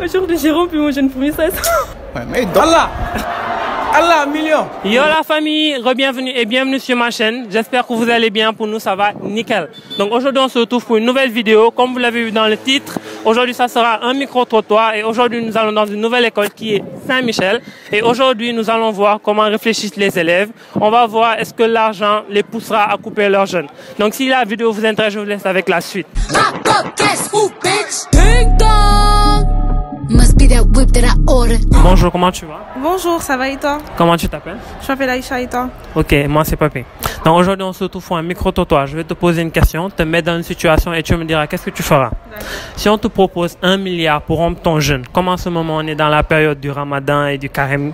Aujourd'hui, j'ai rompu mon jeune pour 1500. Ouais, mais Allah! Allah, million! Yo la famille, re-bienvenue et bienvenue sur ma chaîne. J'espère que vous allez bien. Pour nous, ça va nickel. Donc aujourd'hui, on se retrouve pour une nouvelle vidéo. Comme vous l'avez vu dans le titre, aujourd'hui, ça sera un micro-trottoir. Et aujourd'hui, nous allons dans une nouvelle école qui est Saint-Michel. Et aujourd'hui, nous allons voir comment réfléchissent les élèves. On va voir est-ce que l'argent les poussera à couper leurs jeunes. Donc si la vidéo vous intéresse, je vous laisse avec la suite. Bonjour, comment tu vas? Bonjour, ça va et toi? Comment tu t'appelles? Je m'appelle Aïcha et toi? Ok, moi c'est Papi. Donc aujourd'hui on se retrouve pour un micro-trottoir. Je vais te poser une question, te mettre dans une situation et tu me diras qu'est-ce que tu feras. Si on te propose 1 milliard pour rompre ton jeûne, comme en ce moment on est dans la période du Ramadan et du Carême,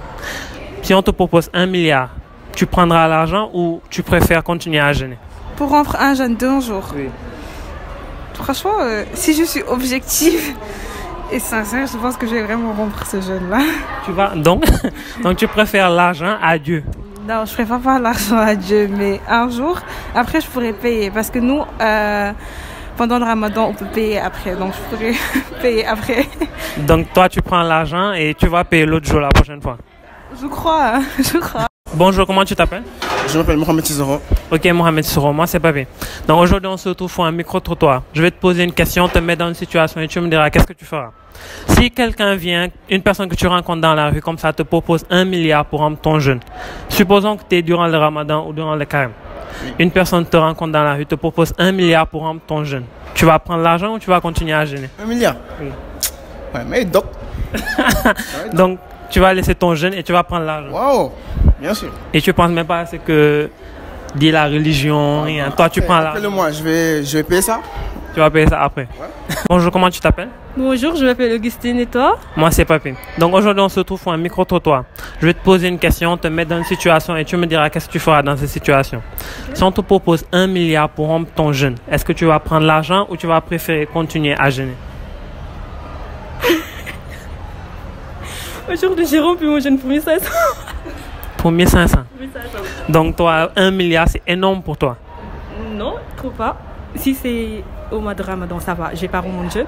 si on te propose 1 milliard, tu prendras l'argent ou tu préfères continuer à jeûner? Pour rompre un jeûne d'un jour? Oui. Franchement, si je suis objective et sincère, je pense que je vais vraiment rompre ce jeûne-là. Tu vas donc tu préfères l'argent à Dieu? Non, je préfère pas l'argent à Dieu, mais un jour, après je pourrais payer. Parce que nous, pendant le Ramadan, on peut payer après. Donc je pourrais payer après. Donc toi, tu prends l'argent et tu vas payer l'autre jour la prochaine fois? Je crois, je crois. Bonjour, comment tu t'appelles? Je m'appelle Mohamed Sissoro. Ok, Mohamed Sissoro, moi c'est Papi. Donc aujourd'hui, on se retrouve pour un micro-trottoir. Je vais te poser une question, te mettre dans une situation et tu me diras qu'est-ce que tu feras. Si quelqu'un vient, une personne que tu rencontres dans la rue, comme ça, te propose 1 milliard pour rompre ton jeûne. Supposons que tu es durant le Ramadan ou durant le Carême. Une personne te rencontre dans la rue, te propose 1 milliard pour rompre ton jeûne. Tu vas prendre l'argent ou tu vas continuer à jeûner? 1 milliard? Oui. Ouais, mais donc. Donc, tu vas laisser ton jeûne et tu vas prendre l'argent. Waouh! Bien sûr. Et tu penses même pas à ce que dit la religion, rien. Toi, tu prends l'argent. Appelle-moi, je vais payer ça. Tu vas payer ça après. Ouais. Bonjour, comment tu t'appelles? Bonjour, je m'appelle Augustine et toi? Moi, c'est Papi. Donc aujourd'hui, on se retrouve pour un micro-trottoir. Je vais te poser une question, te mettre dans une situation et tu me diras qu'est-ce que tu feras dans cette situation. Okay. Si on te propose 1 milliard pour rompre ton jeûne, est-ce que tu vas prendre l'argent ou tu vas préférer continuer à jeûner? Aujourd'hui, j'ai rompu mon jeûne pour 1500. Pour 1500? 1500. Donc toi, 1 milliard, c'est énorme pour toi? Non, trop pas. Si c'est au mois de Ramadan, ça va, j'ai pas rompu mon jeûne.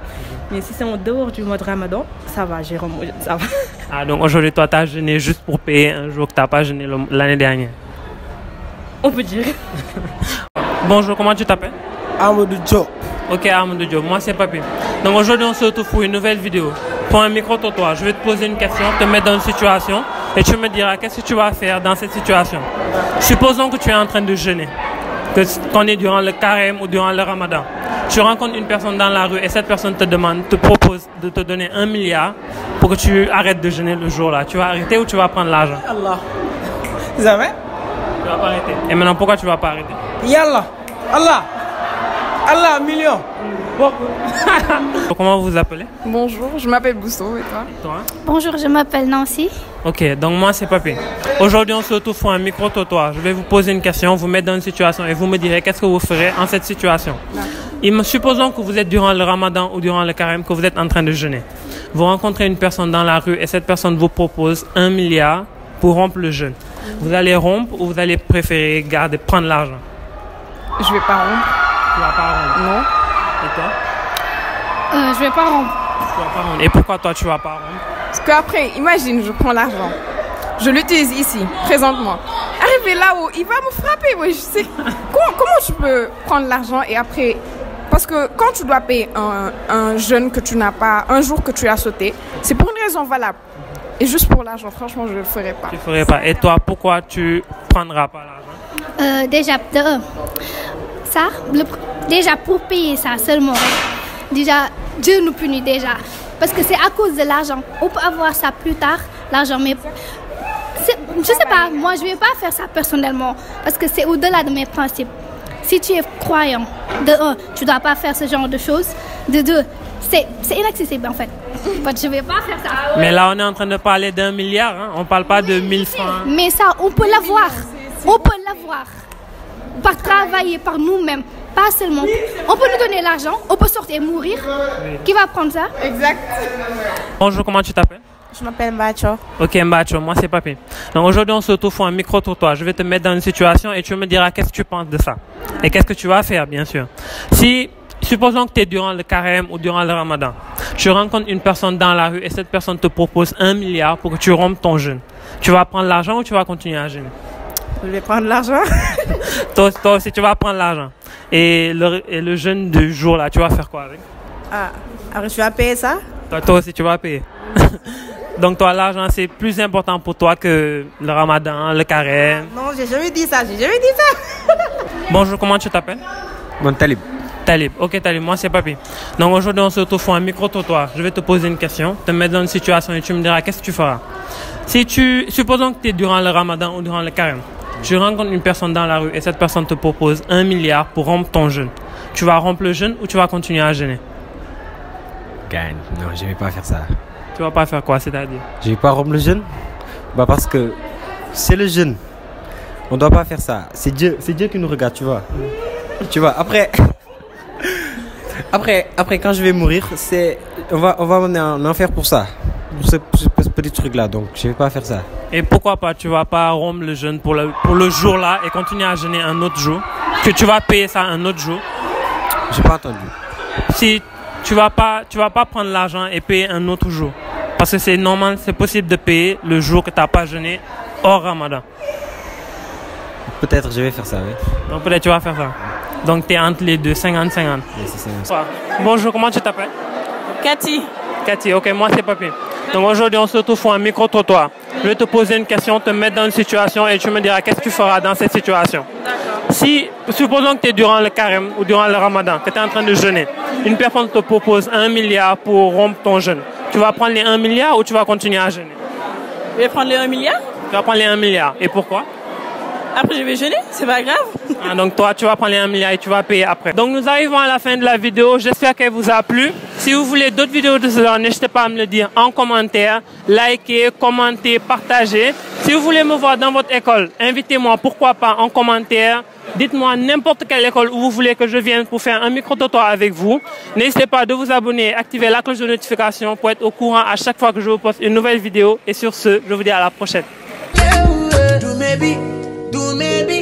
Mais si c'est en dehors du mois de Ramadan, ça va, j'ai rompu mon jeûne, ça va. Ah, donc aujourd'hui, toi, tu as jeûné juste pour payer un jour que tu n'as pas jeûné l'année dernière? On peut dire. Bonjour, comment tu t'appelles? Amadou Diop. Ok, Amadou Diop, moi c'est Papi. Donc aujourd'hui, on se retrouve pour une nouvelle vidéo. Pour un micro-trottoir, je vais te poser une question, te mettre dans une situation et tu me diras qu'est-ce que tu vas faire dans cette situation. Supposons que tu es en train de jeûner, qu'on est durant le carême ou durant le Ramadan. Tu rencontres une personne dans la rue et cette personne te propose de te donner 1 milliard pour que tu arrêtes de jeûner le jour-là. Tu vas arrêter ou tu vas prendre l'argent? Allah. Jamais? Tu vas pas arrêter. Et maintenant, pourquoi tu vas pas arrêter? Yallah. Allah. Allah, million. Comment vous vous appelez? Bonjour, je m'appelle Bousso et toi? Toi? Bonjour, je m'appelle Nancy. Ok, donc moi c'est Papi. Aujourd'hui on se retrouve pour un micro-trottoir. Je vais vous poser une question, vous mettre dans une situation et vous me direz qu'est-ce que vous ferez en cette situation. Supposons que vous êtes durant le Ramadan ou durant le Carême, que vous êtes en train de jeûner. Vous rencontrez une personne dans la rue et cette personne vous propose 1 milliard pour rompre le jeûne. Vous allez rompre ou vous allez préférer prendre l'argent? Je vais pas rompre. Tu vas pas rompre? Non. Et toi? Je vais pas rompre. Tu vas pas rompre. Et pourquoi toi tu vas pas rompre? Parce qu'après, imagine, je prends l'argent. Je l'utilise ici, présentement. Arrivé là-haut, il va me frapper. Oui, je sais. Comment tu peux prendre l'argent et après... Parce que quand tu dois payer un jeûne que tu n'as pas, un jour que tu as sauté, c'est pour une raison valable. Et juste pour l'argent, franchement, je ne le ferai pas. Tu ne ferais pas. Et toi, pourquoi tu prendras pas l'argent? Déjà, déjà pour payer ça seulement, déjà, Dieu nous punit déjà. Parce que c'est à cause de l'argent. On peut avoir ça plus tard, l'argent, mais je sais pas, moi je vais pas faire ça personnellement. Parce que c'est au-delà de mes principes. Si tu es croyant, de un, tu dois pas faire ce genre de choses. De deux, c'est inaccessible en fait. Je vais pas faire ça. Mais là, on est en train de parler d'1 milliard, hein? On parle pas de 1000 francs. Hein? Mais ça, on peut l'avoir. On peut l'avoir. Par travailler par nous-mêmes. Pas seulement. On peut nous donner l'argent, on peut sortir et mourir. Oui. Qui va prendre ça? Exact. Bonjour, comment tu t'appelles? Je m'appelle Mbacho. Ok, Mbacho, moi c'est Papi. Donc aujourd'hui, on se retrouve pour un micro-trottoir. Je vais te mettre dans une situation et tu me diras qu'est-ce que tu penses de ça. Et qu'est-ce que tu vas faire, bien sûr. Si supposons que tu es durant le carême ou durant le ramadan. Tu rencontres une personne dans la rue et cette personne te propose 1 milliard pour que tu rompes ton jeûne. Tu vas prendre l'argent ou tu vas continuer à jeûner? Je vais prendre l'argent. Toi aussi, tu vas prendre l'argent. Et le jeûne du jour là, tu vas faire quoi avec? Ah, alors je vais payer ça? Toi aussi, tu vas payer. Donc toi, l'argent, c'est plus important pour toi que le ramadan, le carême. Non, j'ai jamais dit ça, j'ai jamais dit ça. Bonjour, comment tu t'appelles? Bon, Talib. Talib. Ok, Talib, moi c'est Papi. Donc aujourd'hui, on se retrouve pour un micro-trottoir. Je vais te poser une question, te mettre dans une situation et tu me diras qu'est-ce que tu feras. Supposons que tu es durant le ramadan ou durant le carême. Tu rencontres une personne dans la rue et cette personne te propose 1 milliard pour rompre ton jeûne. Tu vas rompre le jeûne ou tu vas continuer à jeûner? Gagne. Non, je vais pas faire ça. Tu vas pas faire quoi, c'est-à-dire? Je vais pas rompre le jeûne. Bah parce que c'est le jeûne. On doit pas faire ça. C'est Dieu qui nous regarde, tu vois. Tu vois, après quand je vais mourir, on va m'amener en enfer pour ça. Pour ce petit truc là, donc je vais pas faire ça. Et pourquoi pas, tu vas pas rompre le jeûne pour le jour là et continuer à jeûner un autre jour? Que tu vas payer ça un autre jour? J'ai pas entendu. Si tu vas pas prendre l'argent et payer un autre jour. Parce que c'est normal, c'est possible de payer le jour que tu n'as pas jeûné hors ramadan. Peut-être je vais faire ça, oui. Donc peut-être tu vas faire ça. Donc tu es entre les deux, 50-50. Oui, c'est ça. Bonjour, comment tu t'appelles? Cathy. Cathy, ok, moi c'est Papi. Donc aujourd'hui on se retrouve pour un micro-trottoir. Je vais te poser une question, te mettre dans une situation et tu me diras qu'est-ce que tu feras dans cette situation. Supposons que tu es durant le carême ou durant le ramadan, que tu es en train de jeûner. Une personne te propose 1 milliard pour rompre ton jeûne. Tu vas prendre les 1 milliard ou tu vas continuer à jeûner? Je vais prendre les 1 milliard. Tu vas prendre les 1 milliard. Et pourquoi? Après, je vais jeûner, c'est pas grave. Ah, donc toi, tu vas prendre les 1 milliard et tu vas payer après. Donc nous arrivons à la fin de la vidéo. J'espère qu'elle vous a plu. Si vous voulez d'autres vidéos de ce genre, n'hésitez pas à me le dire en commentaire. Likez, commentez, partagez. Si vous voulez me voir dans votre école, invitez-moi, pourquoi pas, en commentaire. Dites-moi n'importe quelle école où vous voulez que je vienne pour faire un micro-trottoir avec vous. N'hésitez pas de vous abonner, activer la cloche de notification pour être au courant à chaque fois que je vous poste une nouvelle vidéo. Et sur ce, je vous dis à la prochaine. Do maybe